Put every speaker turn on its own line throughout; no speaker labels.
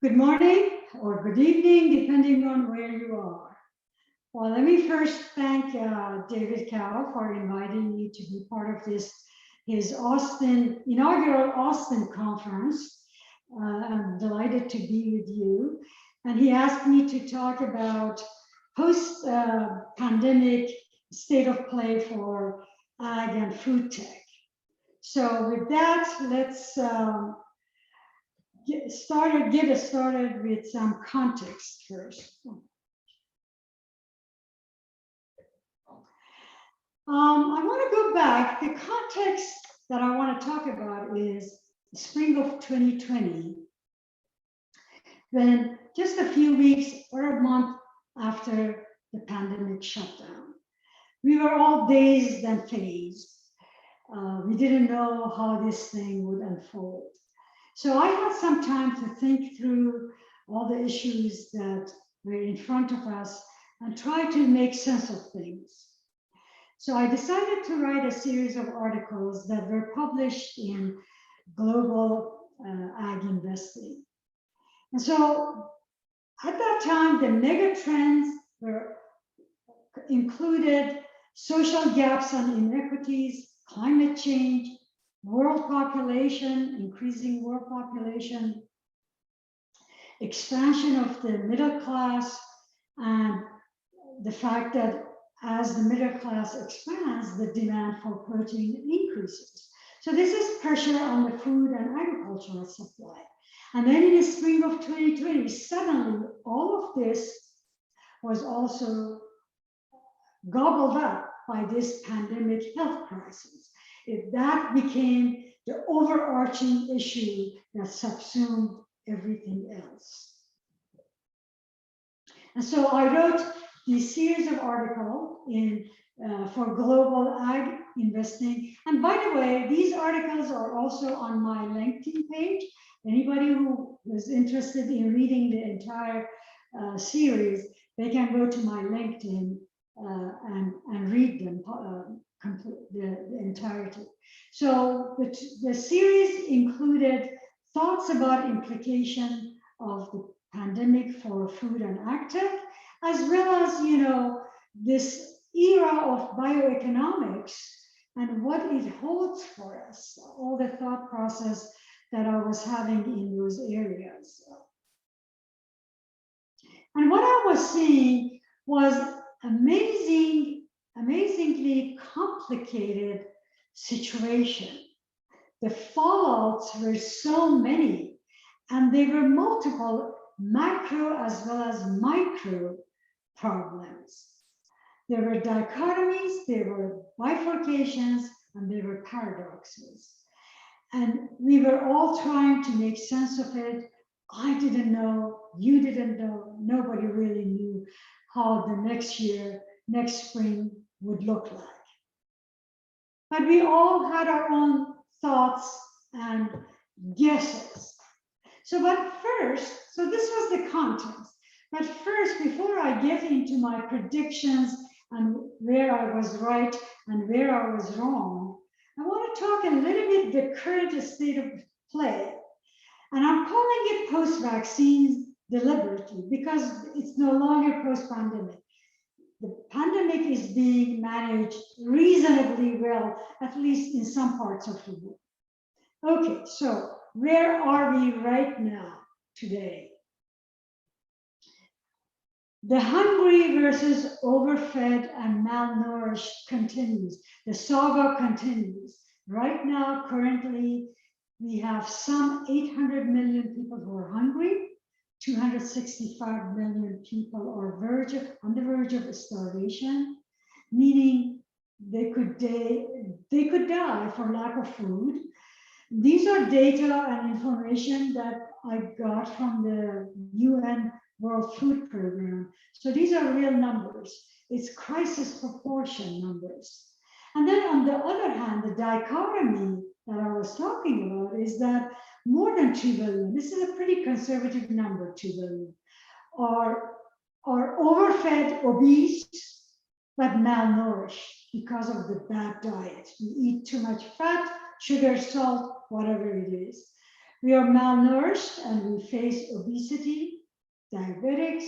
Good morning or good evening, depending on where you are. Well, let me first thank David Cow for inviting me to be part of his inaugural Austin conference. I'm delighted to be with you. And he asked me to talk about post-pandemic state of play for ag and food tech. So with that, let's get us started with some context first. I want to go back. The context that I want to talk about is the spring of 2020, when just a few weeks or a month after the pandemic shutdown, we were all dazed and phased. We didn't know how this thing would unfold. So I had some time to think through all the issues that were in front of us and try to make sense of things. So I decided to write a series of articles that were published in Global Ag Investing. And so at that time, the mega trends included social gaps and inequities, climate change, world population, increasing world population, expansion of the middle class, and the fact that as the middle class expands, the demand for protein increases. So this is pressure on the food and agricultural supply. And then in the spring of 2020, suddenly all of this was also gobbled up by this pandemic health crisis. That became the overarching issue that subsumed everything else. And so I wrote this series of articles for Global Ag Investing. And by the way, these articles are also on my LinkedIn page. Anybody who is interested in reading the entire series, they can go to my LinkedIn and read them, the entirety. So the series included thoughts about implication of the pandemic for food and ag tech, as well as, this era of bioeconomics and what it holds for us, all the thought process that I was having in those areas. And what I was seeing was amazingly complicated situation. The fallouts were so many, and there were multiple macro as well as micro problems. There were dichotomies, there were bifurcations, and there were paradoxes. And we were all trying to make sense of it. I didn't know, you didn't know, nobody really knew how the next spring would look like. But we all had our own thoughts and guesses. So this was the context. But first, before I get into my predictions and where I was right and where I was wrong, I want to talk a little bit the current state of play. And I'm calling it post-vaccines deliberately because it's no longer post-pandemic. The pandemic is being managed reasonably well, at least in some parts of the world. Okay, so where are we right now, today? The hungry versus overfed and malnourished continues. The saga continues. Right now, currently, we have some 800 million people who are hungry. 265 million people are on the verge of starvation, meaning they could die for lack of food. These are data and information that I got from the UN World Food Program. So these are real numbers. It's crisis proportion numbers. And then on the other hand, the dichotomy that I was talking about is that more than 2 billion, this is a pretty conservative number, 2 billion, are overfed, obese, but malnourished because of the bad diet. We eat too much fat, sugar, salt, whatever it is. We are malnourished and we face obesity, diabetics,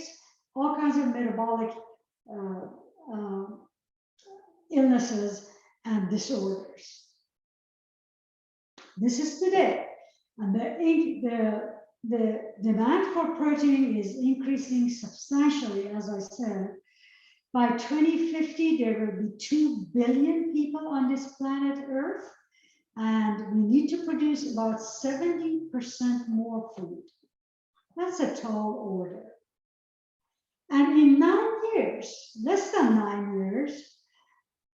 all kinds of metabolic illnesses and disorders. This is today. And the demand for protein is increasing substantially, as I said. By 2050, there will be 2 billion people on this planet Earth, and we need to produce about 70% more food. That's a tall order. And in 9 years, less than 9 years,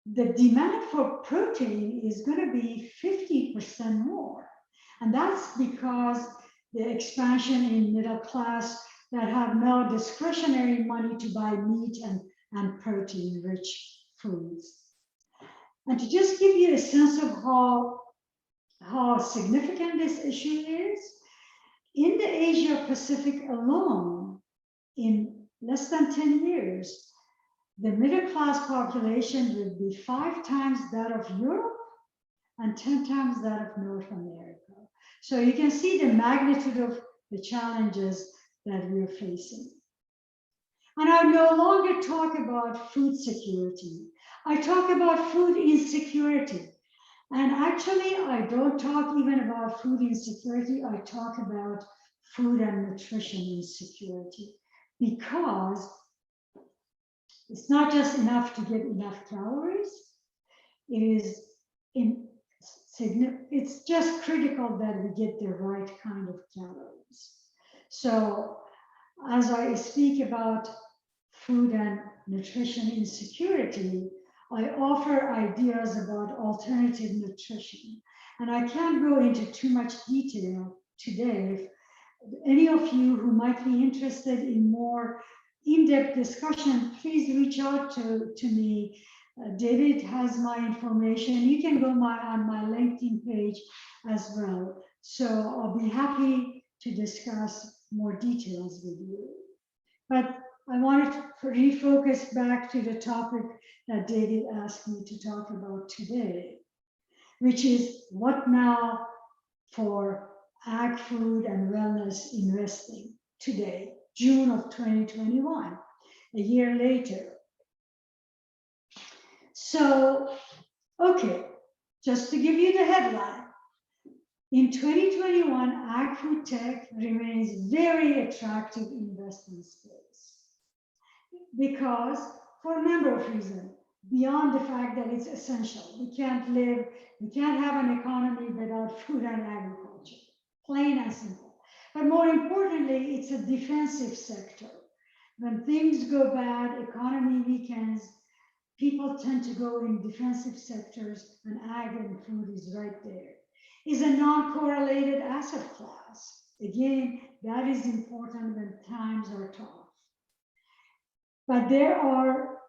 the demand for protein is going to be 50% more. And that's because the expansion in middle class that have no discretionary money to buy meat and protein-rich foods. And to just give you a sense of how significant this issue is, in the Asia Pacific alone, in less than 10 years, the middle class population will be 5 times that of Europe and 10 times that of North America. So you can see the magnitude of the challenges that we're facing. And I no longer talk about food security. I talk about food insecurity. And actually, I don't talk even about food insecurity. I talk about food and nutrition insecurity, because it's not just enough to get enough calories. It's just critical that we get the right kind of calories. So as I speak about food and nutrition insecurity, I offer ideas about alternative nutrition. And I can't go into too much detail today. If any of you who might be interested in more in-depth discussion, please reach out to me. David has my information. You can go on my LinkedIn page as well. So I'll be happy to discuss more details with you. But I wanted to refocus back to the topic that David asked me to talk about today, which is what now for AgFood and wellness investing today, June of 2021, a year later. So, okay, just to give you the headline, in 2021, AgFood tech remains very attractive investment space because, for a number of reasons, beyond the fact that it's essential. We can't have an economy without food and agriculture, plain and simple. But more importantly, it's a defensive sector. When things go bad, economy weakens, people tend to go in defensive sectors, and ag and food is right there. Is a non-correlated asset class. Again, that is important when times are tough. But there are,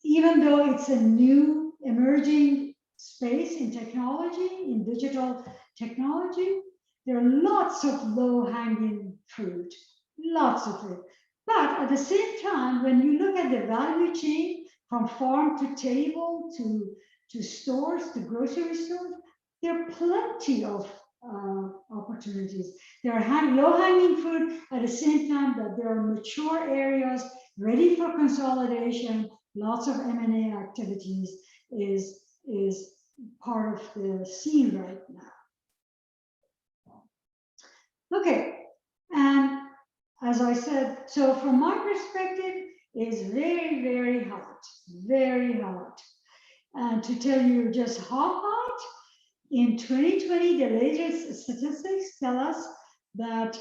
even though it's a new emerging space in technology, in digital technology, there are lots of low-hanging fruit, lots of it. But at the same time, when you look at the value chain from farm to table to stores, to grocery stores, there are plenty of opportunities. There are low-hanging fruit at the same time that there are mature areas ready for consolidation. Lots of M&A activities is part of the scene right now. Okay, and as I said, so from my perspective, it's very, very hot, very hot. And to tell you just how hot, in 2020, the latest statistics tell us that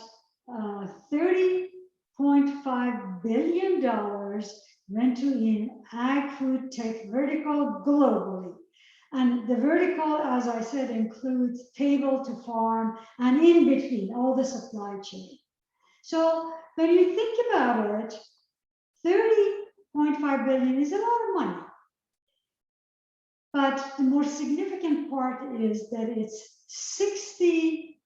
$30.5 billion went to in ag-food tech vertical globally. And the vertical, as I said, includes table to farm and in between, all the supply chain. So when you think about it, 30.5 billion is a lot of money. But the more significant part is that it's 60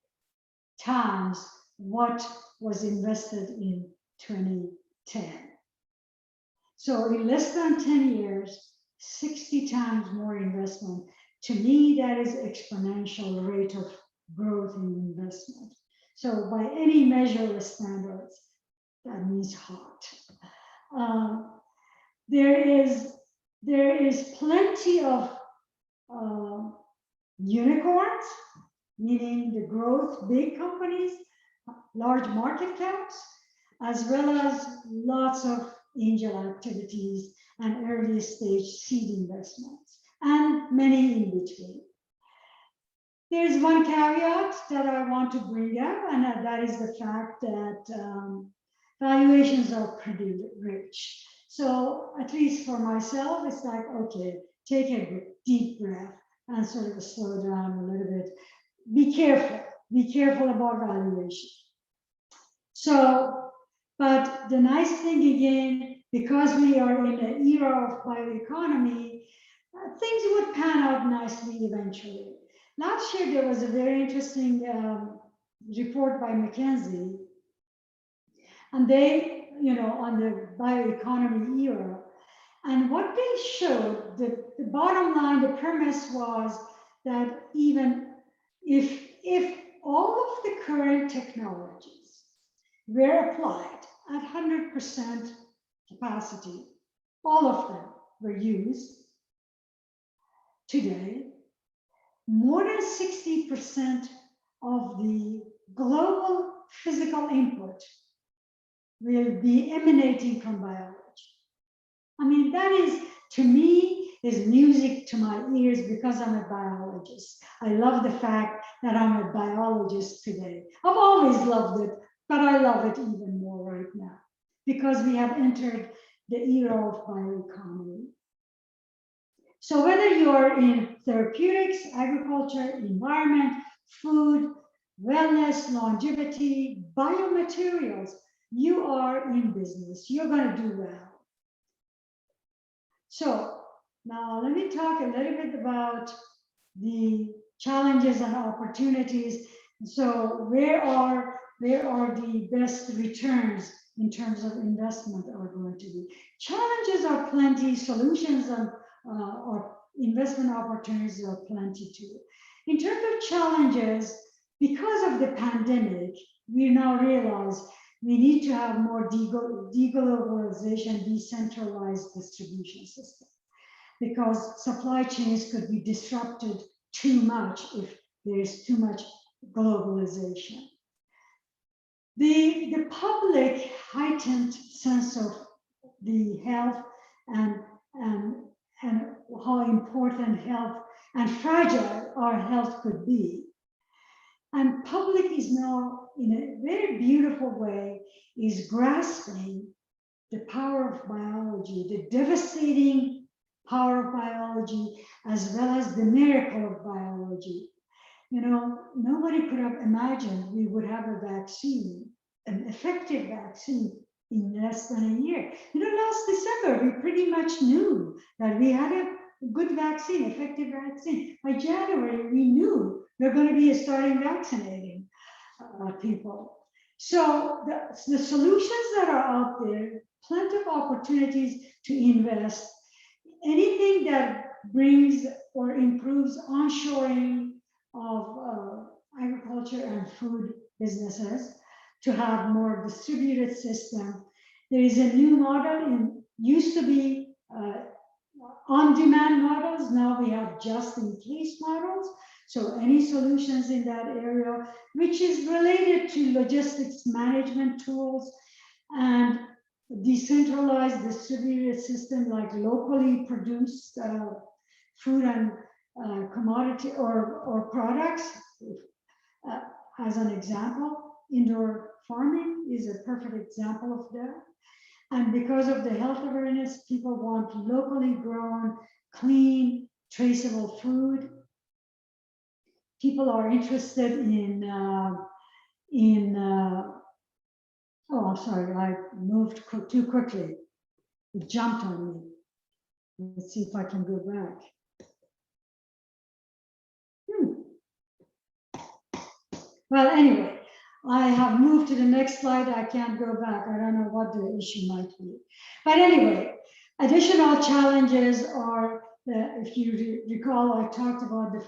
times what was invested in 2010. So in less than 10 years, 60 times more investment. To me, that is exponential rate of growth in investment. So by any measure of standards, that means hot. There is plenty of unicorns, meaning the growth, big companies, large market caps, as well as lots of angel activities and early stage seed investments, and many in between. There's one caveat that I want to bring up, and that is the fact that valuations are pretty rich. So at least for myself, it's like, okay, take a deep breath and sort of slow down a little bit. Be careful about valuation. So, but the nice thing again, because we are in an era of bioeconomy, things would pan out nicely eventually. Last year, there was a very interesting report by McKinsey, and they, on the bioeconomy era. And what they showed, the bottom line, the premise was that even if all of the current technologies were applied at 100% capacity, all of them were used today, more than 60% of the global physical input will be emanating from biology. I mean, that is, to me, is music to my ears because I'm a biologist. I love the fact that I'm a biologist today. I've always loved it, but I love it even more right now because we have entered the era of bioeconomy. So whether you are in therapeutics, agriculture, environment, food, wellness, longevity, biomaterials, you are in business. You're going to do well. So now let me talk a little bit about the challenges and opportunities. So where are the best returns in terms of investment are going to be? Challenges are plenty, solutions or investment opportunities are plenty too. In terms of challenges, because of the pandemic, we now realize we need to have more deglobalization, decentralized distribution system, because supply chains could be disrupted too much if there's too much globalization. The public heightened sense of the health and how important health and fragile our health could be. And public is now, in a very beautiful way, is grasping the power of biology, the devastating power of biology, as well as the miracle of biology. Nobody could have imagined we would have a vaccine, an effective vaccine, in less than a year. Last December, we pretty much knew that we had a good vaccine, effective vaccine. By January, we knew we're going to be starting vaccinating people. So the solutions that are out there, plenty of opportunities to invest. Anything that brings or improves onshoring of agriculture and food businesses to have more distributed system. There is a new model, used to be on-demand models, now we have just-in-case models. So any solutions in that area, which is related to logistics management tools and decentralized distributed system like locally produced food and commodity or products. As an example, indoor farming is a perfect example of that. And because of the health awareness, people want locally grown, clean, traceable food. People are interested in oh, I'm sorry, I moved too quickly. It jumped on me. Let's see if I can go back. Well, anyway, I have moved to the next slide. I can't go back. I don't know what the issue might be. But anyway, additional challenges are, if you recall, I talked about the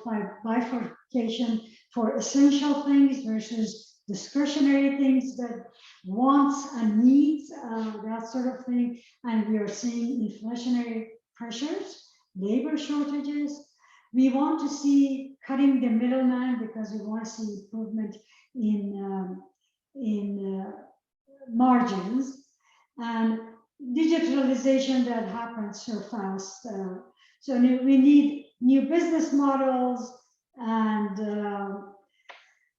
bifurcation for essential things versus discretionary things, that wants and needs, that sort of thing. And we are seeing inflationary pressures, labor shortages. We want to see cutting the middleman because we want to see improvement in margins, and digitalization that happens so fast. So we need new business models and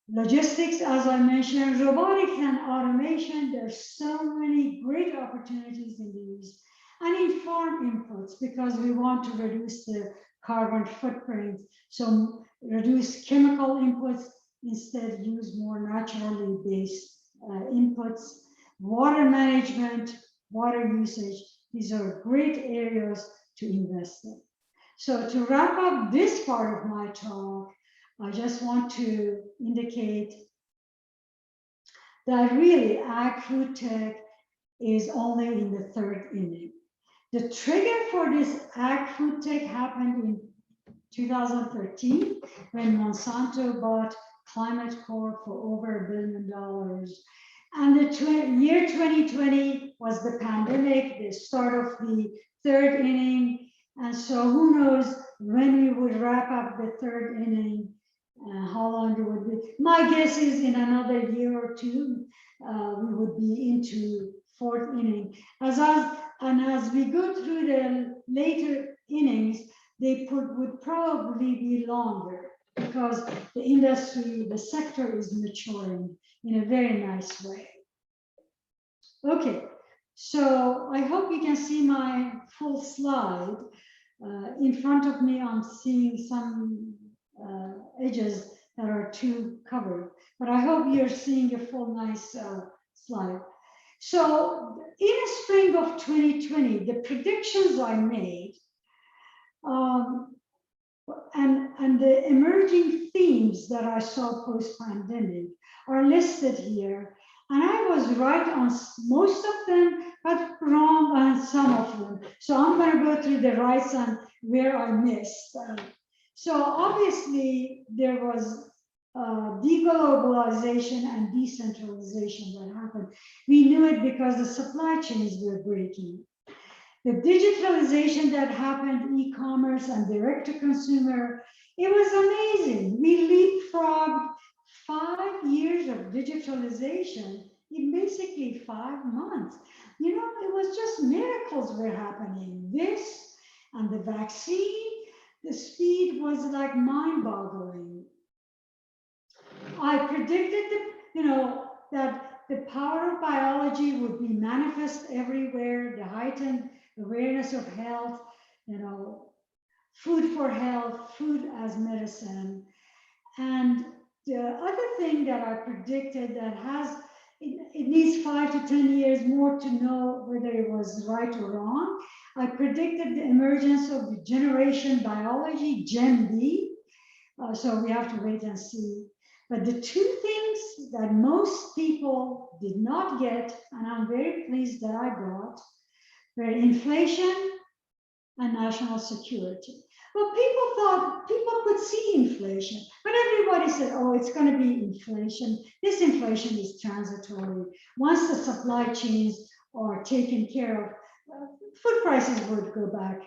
logistics, as I mentioned, robotics and automation. There's so many great opportunities in these, and in farm inputs, because we want to reduce the carbon footprint. So reduce chemical inputs, instead use more naturally based inputs. Water management, water usage, these are great areas to invest in. So to wrap up this part of my talk, I just want to indicate that really ag-food tech is only in the third inning. The trigger for this ag-food tech happened in 2013 when Monsanto bought Climate Corp for over $1 billion. And the year 2020 was the pandemic, the start of the third inning. And so who knows when we would wrap up the third inning, how long it would be. My guess is in another year or two, we would be into fourth inning. As we go through the later innings, they would probably be longer because the industry, the sector is maturing in a very nice way. Okay, so I hope you can see my full slide. In front of me, I'm seeing some edges that are too covered, but I hope you're seeing a full nice slide. So in the spring of 2020, the predictions I made and the emerging themes that I saw post-pandemic are listed here. And I was right on most of them, but wrong on some of them. So I'm going to go through the rights and where I missed. So obviously there was deglobalization and decentralization that happened. We knew it because the supply chains were breaking. The digitalization that happened, e-commerce and direct-to-consumer, it was amazing. We leapfrogged 5 years of digitalization in basically 5 months. You know, it was just miracles were happening. This and the vaccine, the speed was like mind-boggling. I predicted that the power of biology would be manifest everywhere, the heightened awareness of health, food for health, food as medicine. And the other thing that I predicted that it needs 5 to 10 years more to know whether it was right or wrong. I predicted the emergence of the generation biology, Gen B. So we have to wait and see. But the two things that most people did not get, and I'm very pleased that I got, were inflation and national security. Well, people could see inflation, but everybody said, oh, it's going to be inflation. This inflation is transitory. Once the supply chains are taken care of, food prices would go back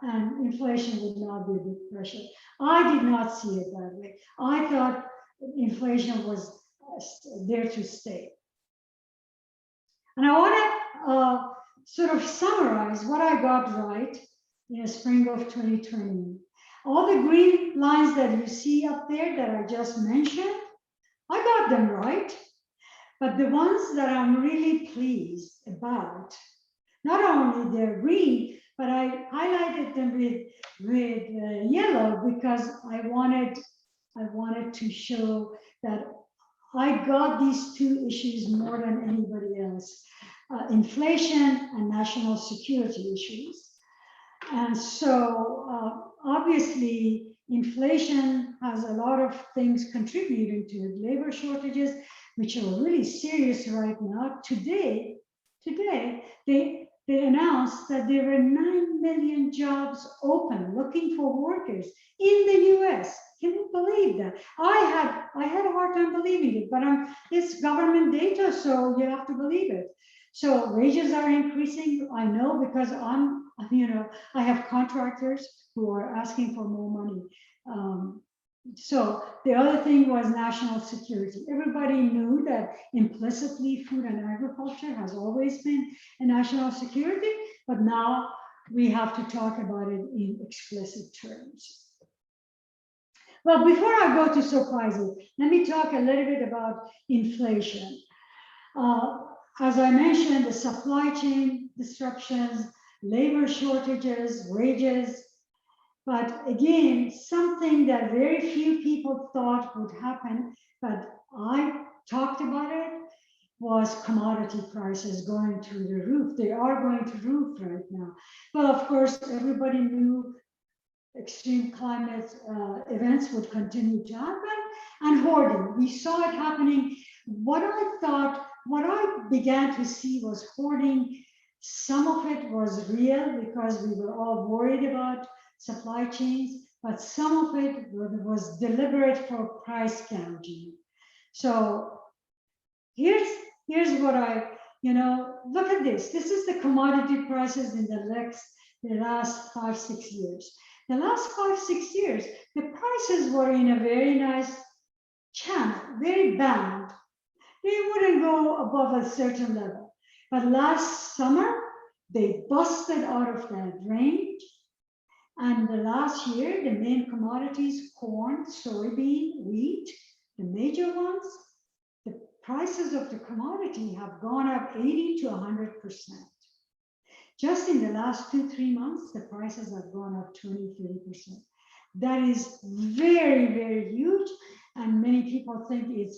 and inflation would not be a big pressure. I did not see it that way. I thought inflation was there to stay. And I want to sort of summarize what I got right in the spring of 2020. All the green lines that you see up there that I just mentioned, I got them right. But the ones that I'm really pleased about, not only they're green, but I highlighted them with yellow because I wanted to show that I got these two issues more than anybody else, inflation and national security issues. And so obviously inflation has a lot of things contributing to it. Labor shortages, which are really serious right now. Today they announced that there were 9 million jobs open looking for workers in the US. Can you believe that? I had a hard time believing it, but it's government data, so you have to believe it. So wages are increasing. I know because I have contractors who are asking for more money. So the other thing was national security. Everybody knew that implicitly food and agriculture has always been a national security, but now we have to talk about it in explicit terms. Well, before I go to surprises, let me talk a little bit about inflation. As I mentioned, the supply chain disruptions, labor shortages, wages, but again, something that very few people thought would happen, but I talked about it, was commodity prices going through the roof. They are going to the roof right now. Well, of course, everybody knew extreme climate events would continue to happen, and hoarding. We saw it happening. What I began to see was hoarding. Some of it was real because we were all worried about supply chains, but some of it was deliberate for price gouging. So here's what look at this. This is the commodity prices in the last 5-6 years. The last 5-6 years, the prices were in a very nice channel, very band. They wouldn't go above a certain level. But last summer, they busted out of that range. And the last year, the main commodities, corn, soybean, wheat, the major ones, the prices of the commodity have gone up 80 to 100%. Just in the last 2-3 months, the prices have gone up 20-30%. That is very, very huge. And many people think they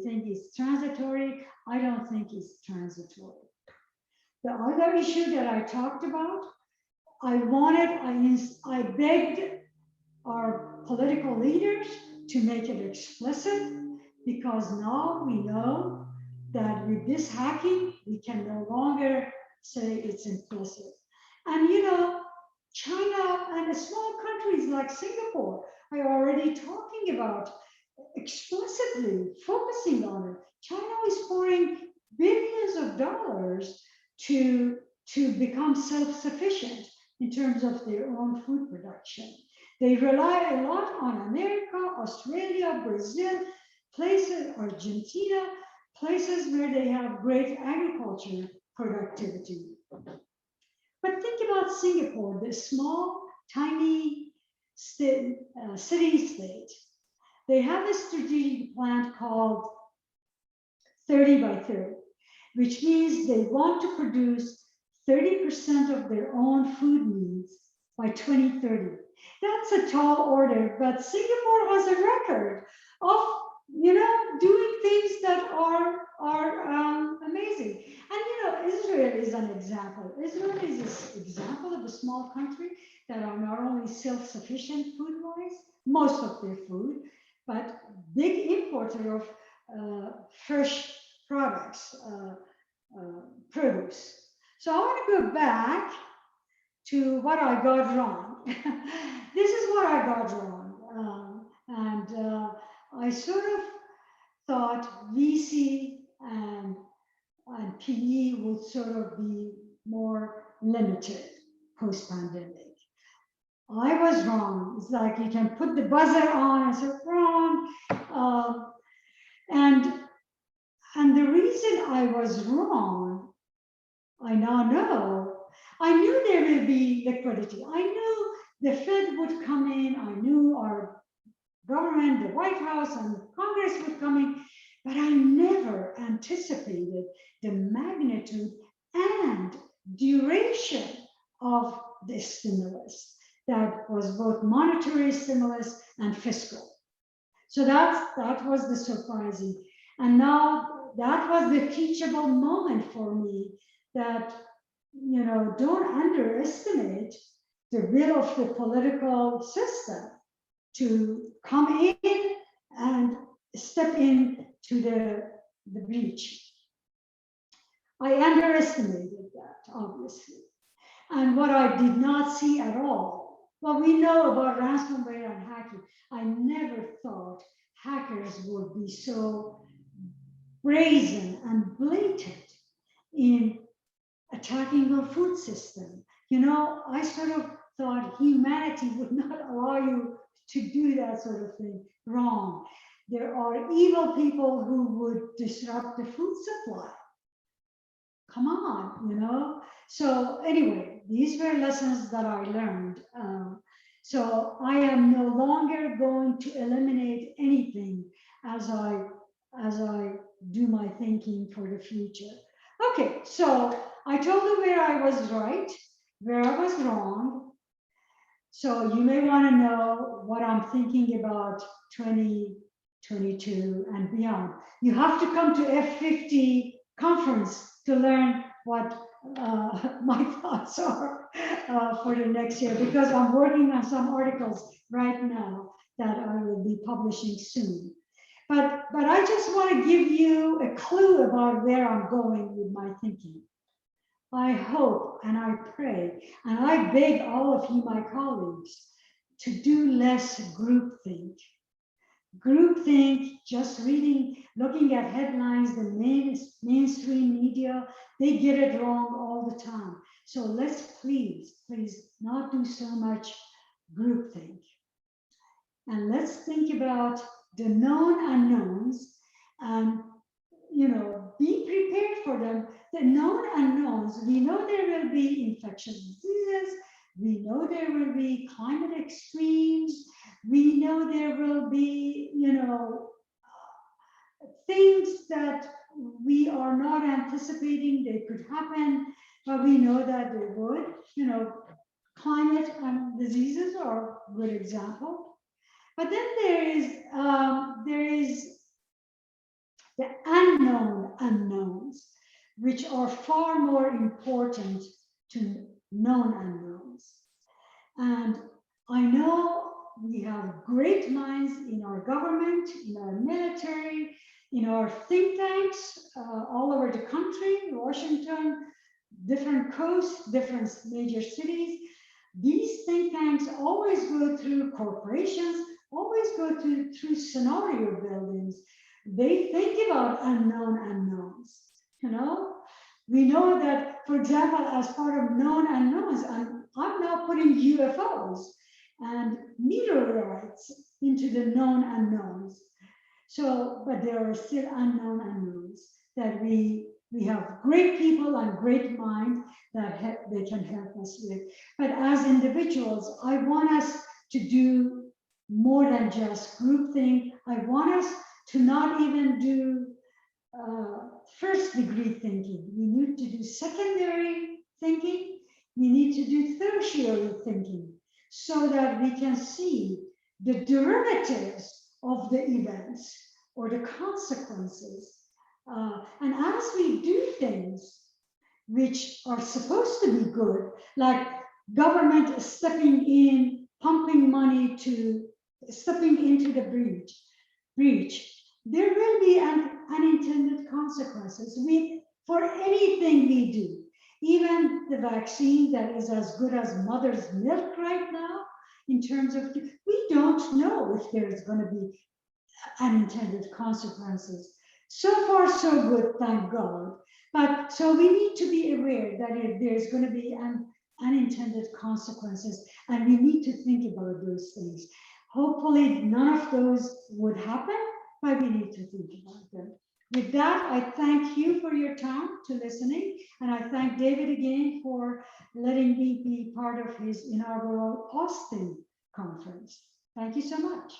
think it's transitory. I don't think it's transitory. The other issue that I talked about, I begged our political leaders to make it explicit, because now we know that with this hacking, we can no longer say it's implicit. And China and small countries like Singapore are already talking about explicitly focusing on it. China is pouring billions of dollars to become self-sufficient in terms of their own food production. They rely a lot on America, Australia, Brazil, places, Argentina, places where they have great agriculture productivity. But think about Singapore, this small, tiny city-state. They have a strategic plan called 30 by 30, which means they want to produce 30% of their own food needs by 2030. That's a tall order, but Singapore has a record of doing things that are amazing. And Israel is an example. Israel is an example of a small country that are not only self-sufficient food-wise, most of their food, but big importer of fresh products, produce. So I want to go back to what I got wrong. This is what I got wrong. I sort of thought VC and PE would sort of be more limited post-pandemic. I was wrong. It's like you can put the buzzer on and say wrong. And the reason I was wrong, I now know. I knew there will be liquidity. I knew the Fed would come in. I knew our government, the White House and Congress would come in, but I never anticipated the magnitude and duration of this stimulus that was both monetary stimulus and fiscal. So that was the surprising. And now that was the teachable moment for me that, don't underestimate the will of the political system to come in and step into the breach. I underestimated that, obviously. And what I did not see at all Well, we know about ransomware and hacking. I never thought hackers would be so brazen and blatant in attacking our food system. You know, I sort of thought humanity would not allow you to do that sort of thing. Wrong. There are evil people who would disrupt the food supply. Come on, you know. So anyway, these were lessons that I learned. So I am no longer going to eliminate anything as I do my thinking for the future. Okay, so I told you where I was right, where I was wrong. So you may want to know what I'm thinking about 2022 and beyond. You have to come to F50 conference to learn what my thoughts are for the next year, because I'm working on some articles right now that I will be publishing soon. But I just want to give you a clue about where I'm going with my thinking. I hope and I pray and I beg all of you, my colleagues, to do less groupthink. Groupthink, just reading, looking at headlines, the mainstream media, they get it wrong all the time. So let's please not do so much groupthink. And let's think about the known unknowns and, you know, be prepared for them. The known unknowns, we know there will be infectious diseases, we know there will be climate extremes, we know there will be, you know, things that we are not anticipating they could happen, but we know that they would. You know, climate and diseases are a good example. But then there is the unknown unknowns, which are far more important to known unknowns. And I know we have great minds in our government, in our military, in our think tanks all over the country, Washington, different coasts, different major cities. These think tanks always go through corporations, always go through scenario buildings. They think about unknown unknowns, you know? We know that, for example, as part of known unknowns, I'm now putting UFOs and meteorites into the known unknowns. So, but there are still unknown unknowns that we have great people and great minds that they can help us with. But as individuals, I want us to do more than just groupthink. I want us to not even do first degree thinking. We need to do secondary thinking. We need to do tertiary thinking so that we can see the derivatives of the events or the consequences. And as we do things which are supposed to be good, like government stepping in, pumping money to stepping into the breach, there will be unintended consequences for anything we do. Even the vaccine that is as good as mother's milk right now, in terms of, we don't know if there's going to be unintended consequences. So far, so good, thank God. But so we need to be aware that if there's going to be unintended consequences, and we need to think about those things. Hopefully, none of those would happen, but we need to think about them. With that, I thank you for your time to listening, and I thank David again for letting me be part of his inaugural Austin conference. Thank you so much.